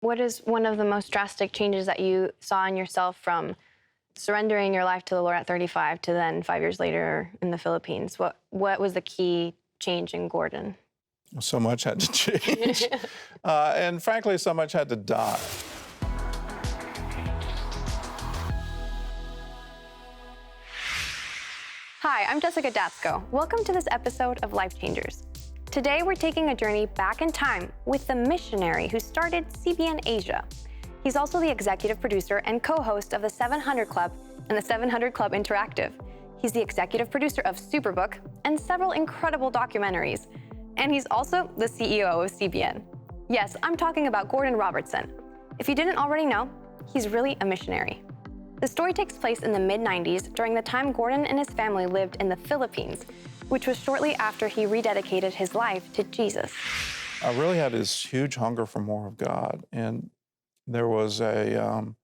What is one of the most drastic changes that you saw in yourself from surrendering your life to the Lord at 35 to then 5 years later in the Philippines? What was the key change in Gordon? So much had to change. And frankly, so much had to die. Hi, I'm Jessica Datsko. Welcome to this episode of Life Changers. Today, we're taking a journey back in time with the missionary who started CBN Asia. He's also the executive producer and co-host of the 700 Club and the 700 Club Interactive. He's the executive producer of Superbook and several incredible documentaries. And he's also the CEO of CBN. Yes, I'm talking about Gordon Robertson. If you didn't already know, he's really a missionary. The story takes place in the mid-90s during the time Gordon and his family lived in the Philippines, which was shortly after he rededicated his life to Jesus. I really had this huge hunger for more of God, and there was a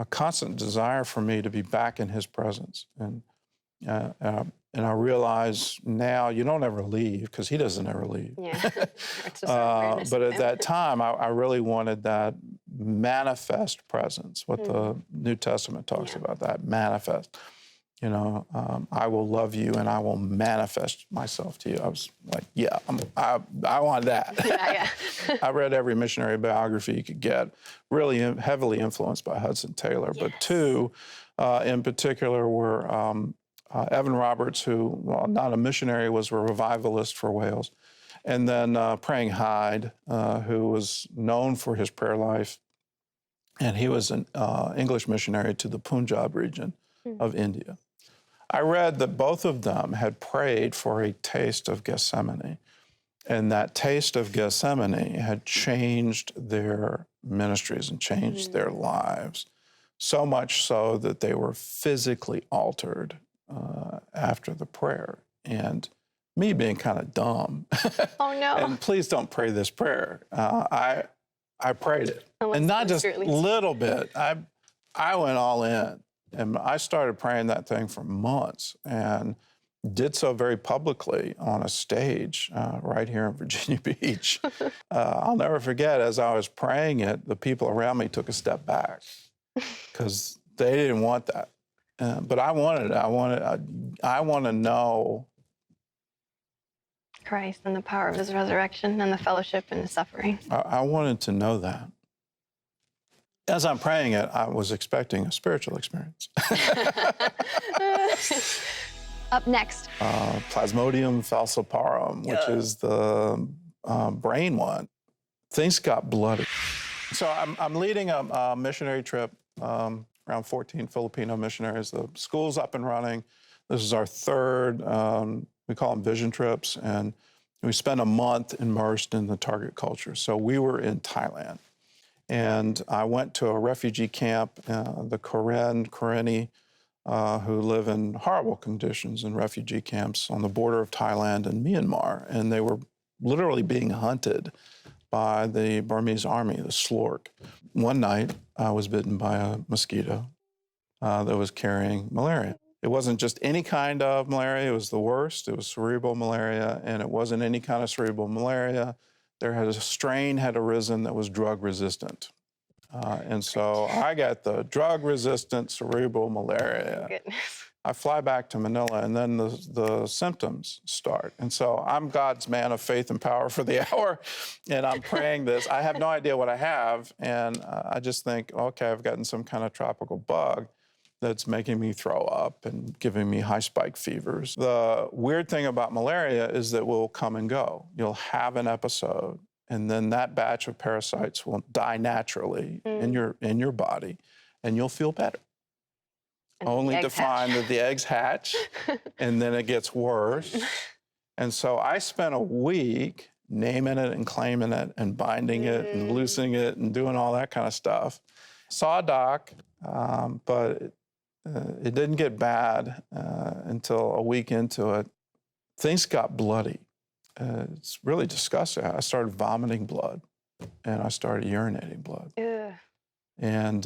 constant desire for me to be back in His presence. And I realize now you don't ever leave because He doesn't ever leave. Yeah. But at that time, I really wanted that manifest presence, what the New Testament talks about, that manifest. You know, I will love you and I will manifest myself to you. I was like, yeah, I want that. Yeah. I read every missionary biography you could get, really heavily influenced by Hudson Taylor. But two in particular were Evan Roberts, who, while not a missionary, was a revivalist for Wales. And then Praying Hyde, who was known for his prayer life. And he was an English missionary to the Punjab region of India. I read that both of them had prayed for a taste of Gethsemane. And that taste of Gethsemane had changed their ministries and changed their lives. So much so that they were physically altered after the prayer. And me being kind of dumb. Oh, no. And please don't pray this prayer. I prayed it. And not just a little bit. I went all in. And I started praying that thing for months and did so very publicly on a stage right here in Virginia Beach. I'll never forget, as I was praying it, the people around me took a step back because they didn't want that. But I wanted it. I want to know Christ and the power of His resurrection and the fellowship and the suffering. I wanted to know that. As I'm praying it, I was expecting a spiritual experience. Up next. Plasmodium falciparum, which is the brain one. Things got bloody. So I'm leading a missionary trip, around 14 Filipino missionaries. The school's up and running. This is our third, we call them vision trips, and we spent a month immersed in the target culture. So we were in Thailand. And I went to a refugee camp, the Karenni, who live in horrible conditions in refugee camps on the border of Thailand and Myanmar. And they were literally being hunted by the Burmese army, the Slork. One night, I was bitten by a mosquito that was carrying malaria. It wasn't just any kind of malaria, it was the worst. It was cerebral malaria, and it wasn't any kind of cerebral malaria. A strain had arisen that was drug resistant. And so I got the drug resistant cerebral malaria. Goodness. I fly back to Manila, and then the symptoms start. And so I'm God's man of faith and power for the hour, and I'm praying this. I have no idea what I have, and I just think, okay, I've gotten some kind of tropical bug that's making me throw up and giving me high spike fevers. The weird thing about malaria is that it will come and go. You'll have an episode, and then that batch of parasites will die naturally in your body, and you'll feel better. And only to find that the eggs hatch, and then it gets worse. And so I spent a week naming it and claiming it and binding it and loosing it and doing all that kind of stuff. Saw a doc, but it didn't get bad until a week into it. Things got bloody. It's really disgusting. I started vomiting blood, and I started urinating blood. Ugh. And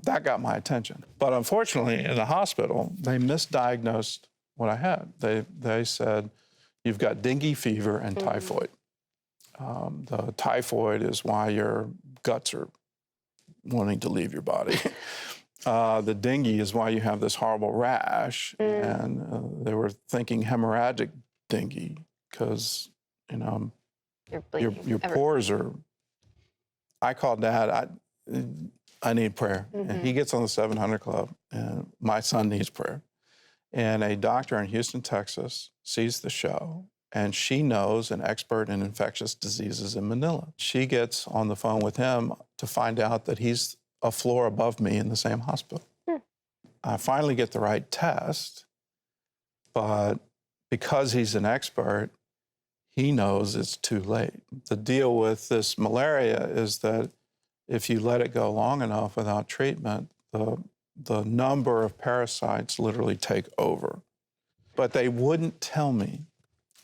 that got my attention. But unfortunately, in the hospital, they misdiagnosed what I had. They said, you've got dengue fever and typhoid. The typhoid is why your guts are wanting to leave your body. The dengue is why you have this horrible rash. And they were thinking hemorrhagic dengue because, you know, your pores are. I called Dad. I need prayer. And he gets on the 700 Club, and my son needs prayer. And a doctor in Houston, Texas, sees the show, and she knows an expert in infectious diseases in Manila. She gets on the phone with him to find out that he's a floor above me in the same hospital. I finally get the right test, but because he's an expert, he knows it's too late. The deal with this malaria is that if you let it go long enough without treatment, the number of parasites literally take over. But they wouldn't tell me.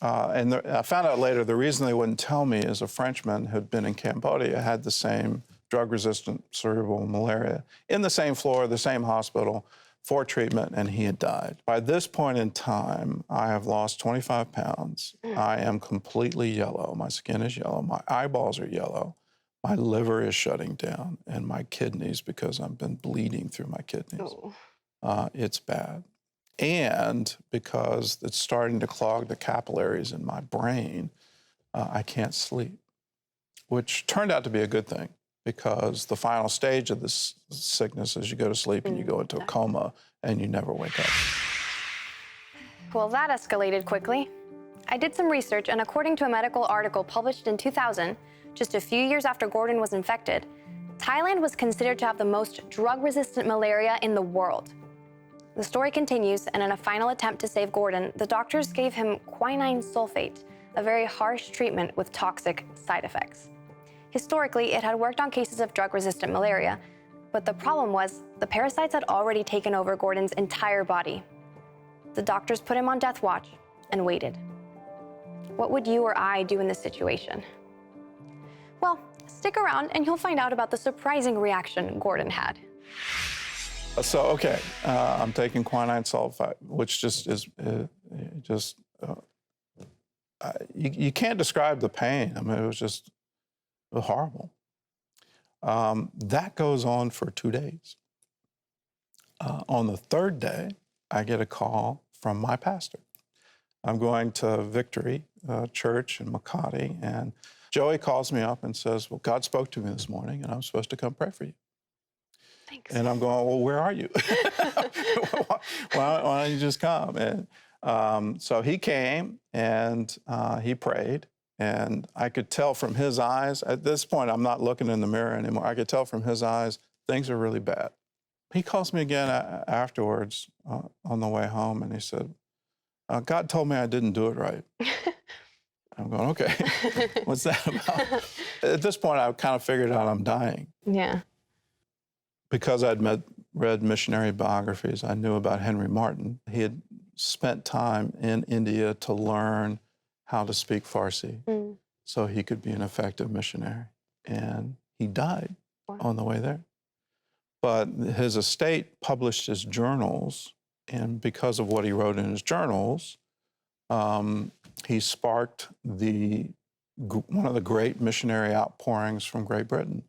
I found out later the reason they wouldn't tell me is a Frenchman who'd been in Cambodia had the same drug-resistant cerebral malaria in the same floor, the same hospital for treatment, and he had died. By this point in time, I have lost 25 pounds. I am completely yellow. My skin is yellow. My eyeballs are yellow. My liver is shutting down, and my kidneys, because I've been bleeding through my kidneys. It's bad. And because it's starting to clog the capillaries in my brain, I can't sleep, which turned out to be a good thing because the final stage of this sickness is you go to sleep and you go into a coma and you never wake up. Well, that escalated quickly. I did some research, and according to a medical article published in 2000, just a few years after Gordon was infected, Thailand was considered to have the most drug-resistant malaria in the world. The story continues, and in a final attempt to save Gordon, the doctors gave him quinine sulfate, a very harsh treatment with toxic side effects. Historically, it had worked on cases of drug-resistant malaria, but the problem was the parasites had already taken over Gordon's entire body. The doctors put him on death watch and waited. What would you or I do in this situation? Well, stick around and you'll find out about the surprising reaction Gordon had. So, okay, I'm taking quinine sulfate, which just is, you can't describe the pain. I mean, it was horrible. That goes on for 2 days. On the third day, I get a call from my pastor. I'm going to Victory Church in Makati, and Joey calls me up and says, well, God spoke to me this morning, and I'm supposed to come pray for you. Thanks. And I'm going, well, where are you? why don't you just come? And so he came, and he prayed, and I could tell from his eyes, at this point, I'm not looking in the mirror anymore. I could tell from his eyes, things are really bad. He calls me again afterwards on the way home, and he said, God told me I didn't do it right. I'm going, okay, what's that about? At this point, I kind of figured out I'm dying. Yeah. Because I'd read missionary biographies, I knew about Henry Martin. He had spent time in India to learn how to speak Farsi so he could be an effective missionary. And he died on the way there. But his estate published his journals, and because of what he wrote in his journals, he sparked one of the great missionary outpourings from Great Britain.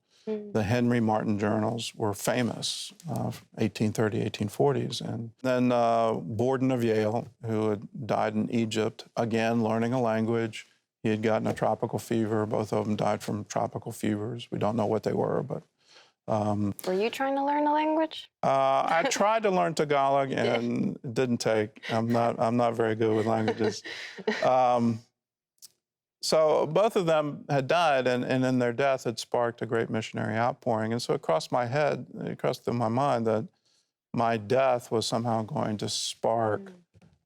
The Henry Martin journals were famous, 1830, 1840s. And then Borden of Yale, who had died in Egypt, again, learning a language. He had gotten a tropical fever. Both of them died from tropical fevers. We don't know what they were, but... Were you trying to learn a language? I tried to learn Tagalog, and it didn't take. I'm not very good with languages. So both of them had died, and in their death had sparked a great missionary outpouring. And so it crossed through my mind that my death was somehow going to spark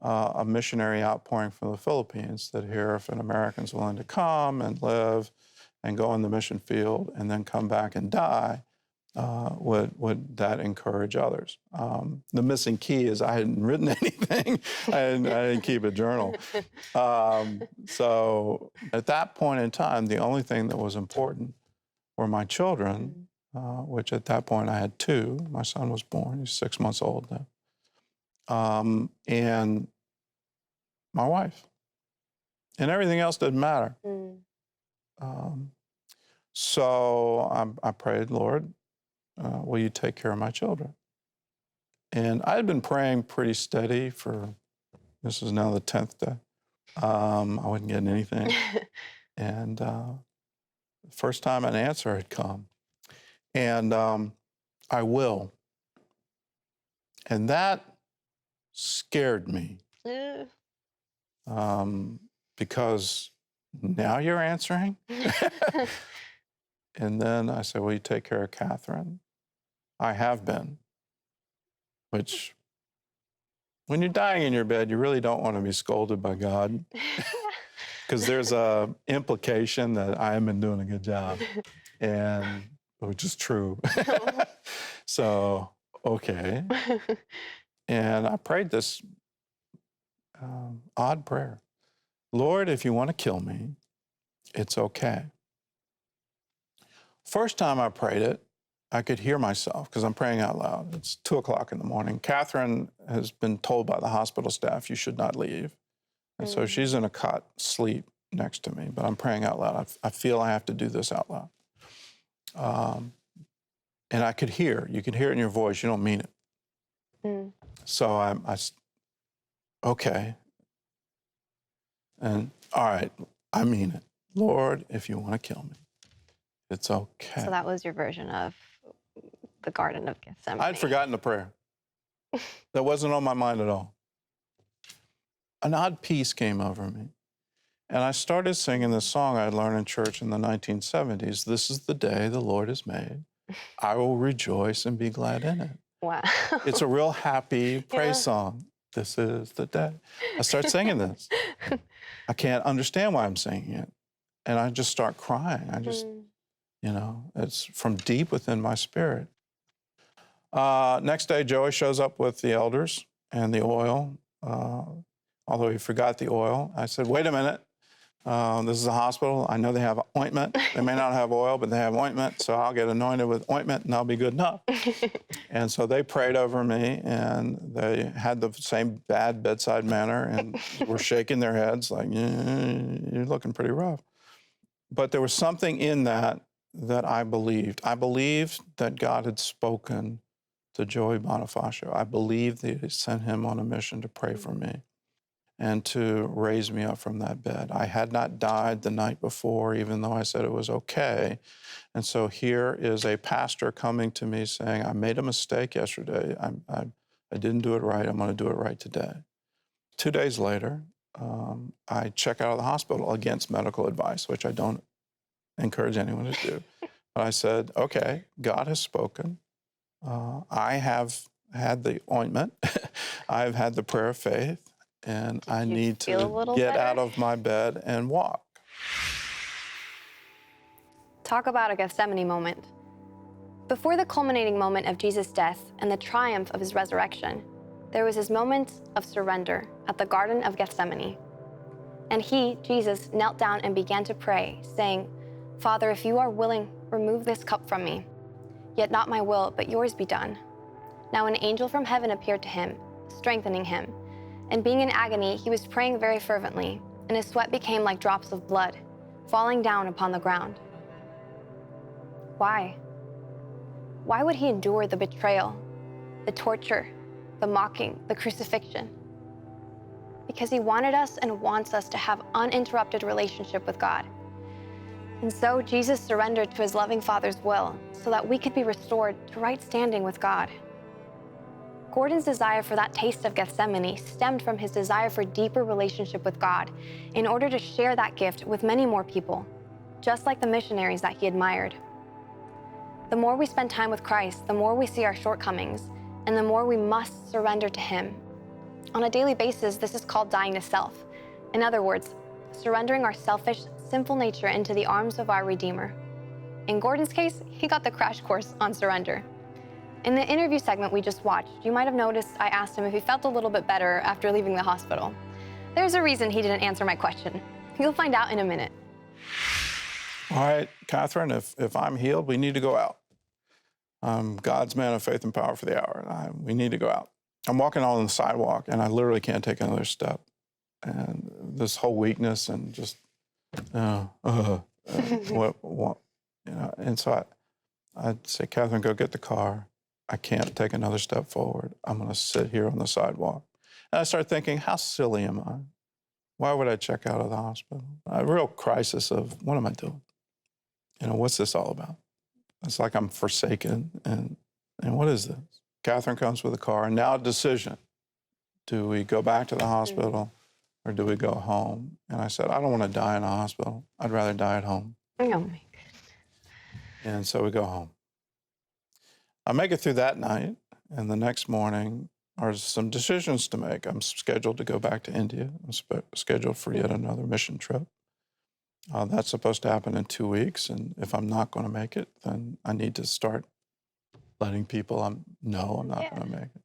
a missionary outpouring from the Philippines, that here, if an American's willing to come and live and go in the mission field and then come back and die, would that encourage others? The missing key is I hadn't written anything. I didn't keep a journal. So at that point in time, the only thing that was important were my children, which at that point I had 2. My son was born. He's 6 months old now. And my wife. And everything else didn't matter. So I prayed, Lord, will you take care of my children? And I had been praying pretty steady this is now the 10th day. I wasn't getting anything. And the first time an answer had come. And I will. And that scared me. Because now you're answering? And then I said, will you take care of Catherine? I have been. Which, when you're dying in your bed, you really don't want to be scolded by God. Because there's a implication that I haven't been doing a good job. And which is true. So, okay. And I prayed this odd prayer. Lord, if you want to kill me, it's okay. First time I prayed it, I could hear myself because I'm praying out loud. It's 2 o'clock in the morning. Catherine has been told by the hospital staff, you should not leave. And so she's in a cot, asleep next to me, but I'm praying out loud. I feel I have to do this out loud. And I could hear, you can hear it in your voice, you don't mean it. So I okay. And all right, I mean it. Lord, if you want to kill me, it's okay. So that was your version of the Garden of Gethsemane. I'd forgotten the prayer. That wasn't on my mind at all. An odd peace came over me. And I started singing this song I learned in church in the 1970s. This is the day the Lord has made. I will rejoice and be glad in it. Wow. It's a real happy praise song. This is the day. I start singing this. I can't understand why I'm singing it. And I just start crying. I just, it's from deep within my spirit. Next day, Joey shows up with the elders and the oil. Although he forgot the oil. I said, wait a minute. This is a hospital. I know they have ointment. They may not have oil, but they have ointment. So I'll get anointed with ointment and I'll be good enough. And so they prayed over me and they had the same bad bedside manner and were shaking their heads like, you're looking pretty rough. But there was something in that I believed. I believed that God had spoken to Joey Bonifacio. I believed that he sent him on a mission to pray for me and to raise me up from that bed. I had not died the night before, even though I said it was okay. And so here is a pastor coming to me saying, I made a mistake yesterday. I didn't do it right. I'm going to do it right today. 2 days later, I check out of the hospital against medical advice, which I don't encourage anyone to do. But I said, okay, God has spoken. I have had the ointment. I've had the prayer of faith. And I need to get out of my bed and walk. Talk about a Gethsemane moment. Before the culminating moment of Jesus' death and the triumph of his resurrection, there was his moment of surrender at the Garden of Gethsemane. And he, Jesus, knelt down and began to pray, saying, Father, if you are willing, remove this cup from me. Yet not my will, but yours be done. Now an angel from heaven appeared to him, strengthening him. And being in agony, he was praying very fervently, and his sweat became like drops of blood, falling down upon the ground. Why? Why would he endure the betrayal, the torture, the mocking, the crucifixion? Because he wanted us and wants us to have uninterrupted relationship with God. And so Jesus surrendered to his loving Father's will so that we could be restored to right standing with God. Gordon's desire for that taste of Gethsemane stemmed from his desire for deeper relationship with God in order to share that gift with many more people, just like the missionaries that he admired. The more we spend time with Christ, the more we see our shortcomings, and the more we must surrender to him. On a daily basis, this is called dying to self. In other words, surrendering our selfish, sinful nature into the arms of our Redeemer. In Gordon's case, he got the crash course on surrender. In the interview segment we just watched, you might have noticed I asked him if he felt a little bit better after leaving the hospital. There's a reason he didn't answer my question. You'll find out in a minute. All right, Catherine, if I'm healed, we need to go out. I'm God's man of faith and power for the hour. We need to go out. I'm walking on the sidewalk, and I literally can't take another step. And this whole weakness and just, and so I'd say, Catherine, go get the car. I can't take another step forward. I'm going to sit here on the sidewalk. And I start thinking, how silly am I? Why would I check out of the hospital? A real crisis of, what am I doing? What's this all about? It's like I'm forsaken. And what is this? Catherine comes with a car, and now a decision. Do we go back to the hospital or do we go home? And I said, I don't want to die in a hospital. I'd rather die at home. Oh, my goodness. And so we go home. I make it through that night, and the next morning are some decisions to make. I'm scheduled to go back to India. I'm scheduled for yet another mission trip. That's supposed to happen in 2 weeks, and if I'm not going to make it, then I need to start letting people know I'm not going to make it.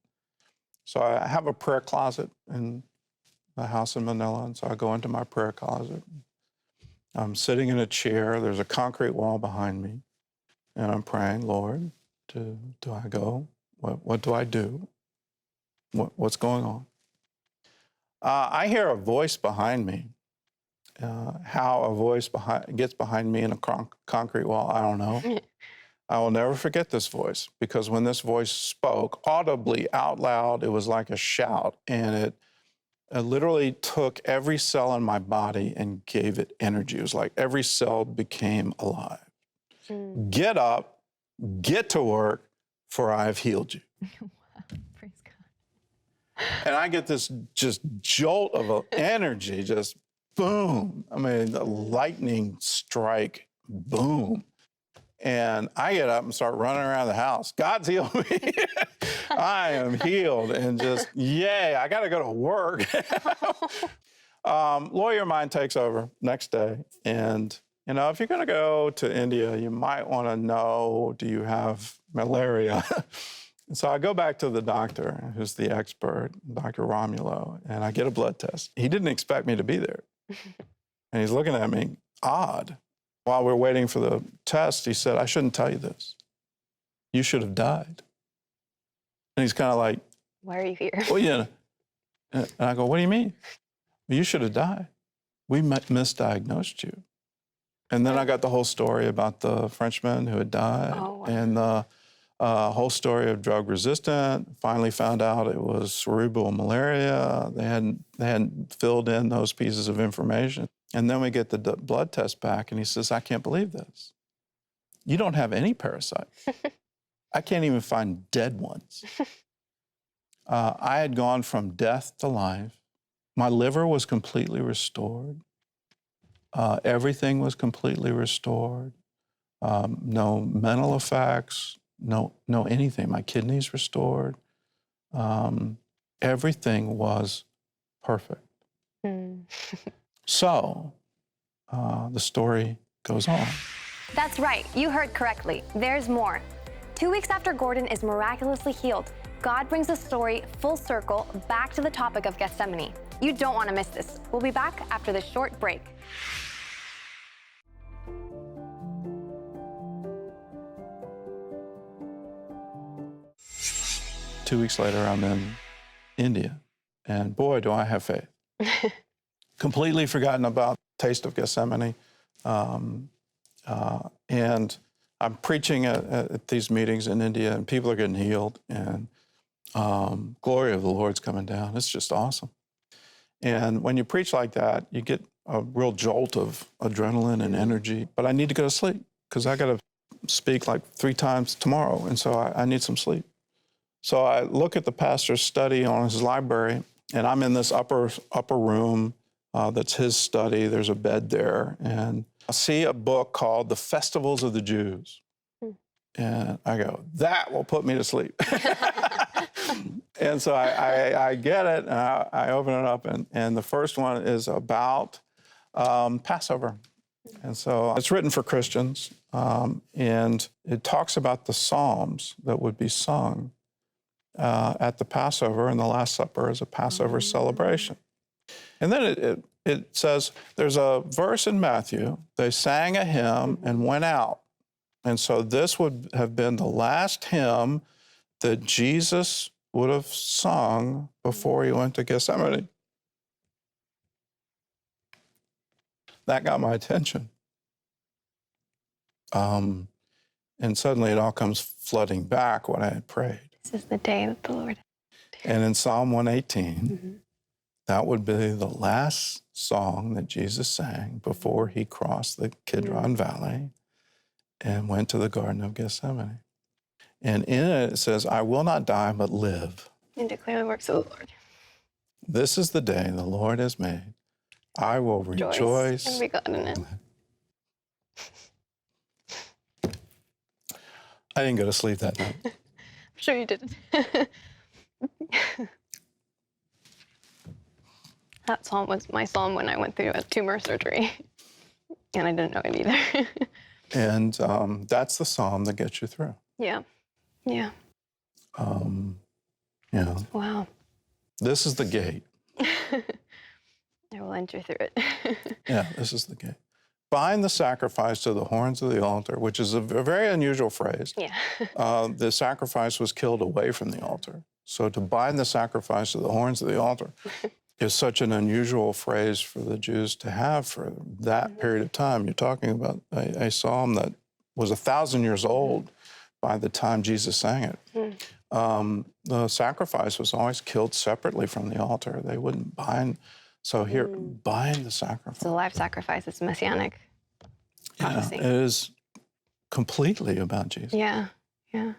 So I have a prayer closet in the house in Manila, and so I go into my prayer closet. I'm sitting in a chair. There's a concrete wall behind me, and I'm praying, Lord, do I go? What do I do? What's going on? I hear a voice behind me. How a voice gets behind me in a concrete wall, I don't know. I will never forget this voice, because when this voice spoke audibly out loud, it was like a shout, and it literally took every cell in my body and gave it energy. It was like every cell became alive. Get up, get to work, for I have healed you. Wow, praise God. And I get this just jolt of energy, just boom. I mean, the lightning strike, boom. And I get up and start running around the house. God's healed me. I am healed, and just, yay, I got to go to work. Lawyer mind takes over next day. And, if you're going to go to India, you might want to know, do you have malaria? And so I go back to the doctor, who's the expert, Dr. Romulo, and I get a blood test. He didn't expect me to be there. And he's looking at me odd. While we're waiting for the test, he said, I shouldn't tell you this. You should have died. And he's kind of like, why are you here? Well, yeah. And I go, what do you mean? You should have died. We misdiagnosed you. And then I got the whole story about the Frenchman who had died, and the whole story of drug resistant. Finally found out it was cerebral malaria. They hadn't filled in those pieces of information. And then we get the blood test back, and he says, I can't believe this. You don't have any parasites. I can't even find dead ones. I had gone from death to life. My liver was completely restored. Everything was completely restored. No mental effects, no anything. My kidneys restored. Everything was perfect. So the story goes on. That's right. You heard correctly. There's more. 2 weeks after Gordon is miraculously healed, God brings the story full circle back to the topic of Gethsemane. You don't want to miss this. We'll be back after this short break. Two weeks later, I'm in India, and boy, do I have faith. Completely forgotten about Taste of Gethsemane. And I'm preaching at these meetings in India, and people are getting healed, and glory of the Lord's coming down. It's just awesome. And when you preach like that, you get a real jolt of adrenaline and energy. But I need to go to sleep, because I got to speak like 3 times tomorrow, and so I need some sleep. So I look at the pastor's study on his library, and I'm in this upper room that's his study. There's a bed there, and I see a book called The Festivals of the Jews. And I go, that will put me to sleep. And so I get it, and I open it up, and the first one is about Passover. And so it's written for Christians, and it talks about the Psalms that would be sung at the Passover, and the Last Supper is a Passover celebration. And then it says, there's a verse in Matthew, they sang a hymn and went out. And so this would have been the last hymn that Jesus would have sung before he went to Gethsemane. That got my attention. And suddenly it all comes flooding back what I had prayed. This is the day that the Lord. And in Psalm 118, that would be the last song that Jesus sang before he crossed the Kidron Valley and went to the Garden of Gethsemane. And in it, it says, I will not die, but live. And declare the works of the Lord. This is the day the Lord has made. I will rejoice. And be glad in it. I didn't go to sleep that night. I'm sure you didn't. That psalm was my psalm when I went through a tumor surgery. And I didn't know it either. And that's the psalm that gets you through. Yeah. Yeah. Yeah. Wow. This is the gate. I will enter through it. Yeah, this is the gate. Bind the sacrifice to the horns of the altar, which is a very unusual phrase. Yeah. The sacrifice was killed away from the altar. So to bind the sacrifice to the horns of the altar is such an unusual phrase for the Jews to have for that period of time. You're talking about a psalm that was 1,000 years old by the time Jesus sang it. The sacrifice was always killed separately from the altar. They wouldn't bind. So here, bind the sacrifice. It's a life sacrifice. It's messianic prophecy. It is completely about Jesus. Yeah. Yeah.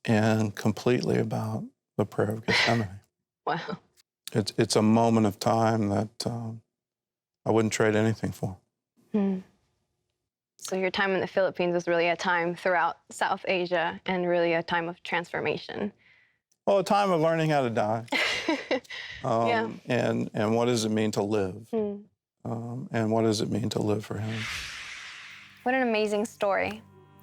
And completely about the prayer of Gethsemane. Wow. It's a moment of time that I wouldn't trade anything for. So your time in the Philippines was really a time throughout South Asia and really a time of transformation. Well, a time of learning how to die. Yeah. And what does it mean to live? And what does it mean to live for him? What an amazing story.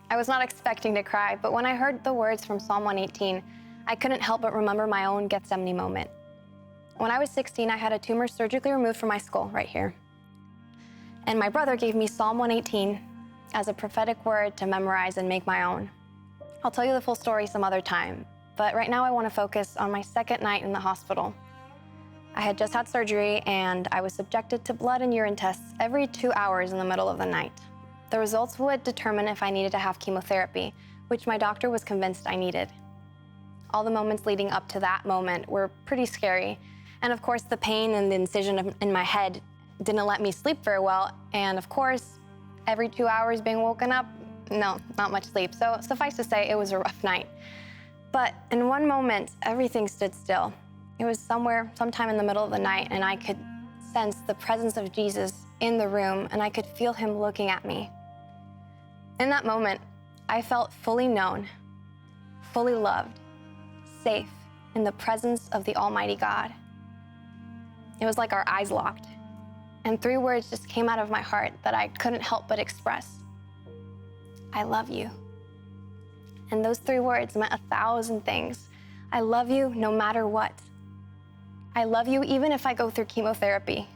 I was not expecting to cry, but when I heard the words from Psalm 118, I couldn't help but remember my own Gethsemane moment. When I was 16, I had a tumor surgically removed from my skull right here. And my brother gave me Psalm 118 as a prophetic word to memorize and make my own. I'll tell you the full story some other time, but right now I want to focus on my second night in the hospital. I had just had surgery and I was subjected to blood and urine tests every 2 hours in the middle of the night. The results would determine if I needed to have chemotherapy, which my doctor was convinced I needed. All the moments leading up to that moment were pretty scary. And of course, the pain and the incision in my head didn't let me sleep very well. And of course, every 2 hours being woken up, no, not much sleep. So suffice to say, it was a rough night. But in one moment, everything stood still. It was sometime in the middle of the night, and I could sense the presence of Jesus in the room, and I could feel him looking at me. In that moment, I felt fully known, fully loved, safe in the presence of the Almighty God. It was like our eyes locked, and 3 words just came out of my heart that I couldn't help but express. I love you. And those 3 words meant 1,000 things. I love you no matter what. I love you even if I go through chemotherapy.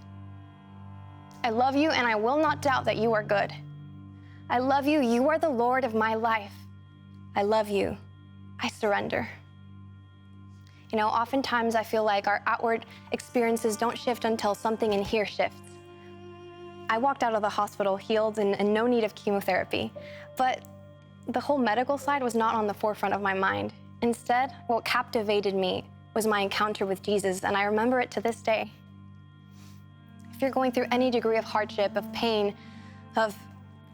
I love you and I will not doubt that you are good. I love you, you are the Lord of my life. I love you, I surrender. You know, oftentimes I feel like our outward experiences don't shift until something in here shifts. I walked out of the hospital healed and in no need of chemotherapy, but the whole medical side was not on the forefront of my mind. Instead, what captivated me was my encounter with Jesus, and I remember it to this day. If you're going through any degree of hardship, of pain, of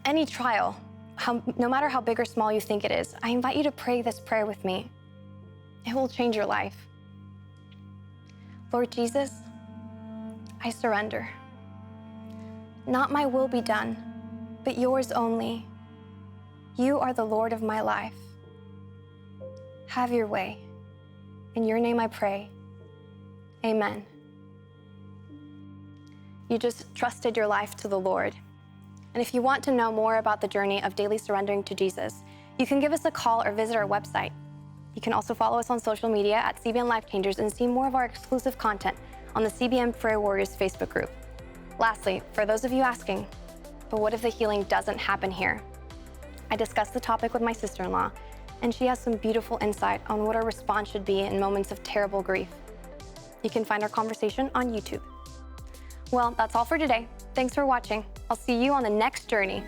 any trial, no matter how big or small you think it is, I invite you to pray this prayer with me. It will change your life. Lord Jesus, I surrender. Not my will be done, but yours only. You are the Lord of my life. Have your way. In your name I pray. Amen. You just trusted your life to the Lord. And if you want to know more about the journey of daily surrendering to Jesus, you can give us a call or visit our website. You can also follow us on social media at CBN Life Changers and see more of our exclusive content on the CBN Prayer Warriors Facebook group. Lastly, for those of you asking, but what if the healing doesn't happen here? I discussed the topic with my sister-in-law, and she has some beautiful insight on what our response should be in moments of terrible grief. You can find our conversation on YouTube. Well, that's all for today. Thanks for watching. I'll see you on the next journey.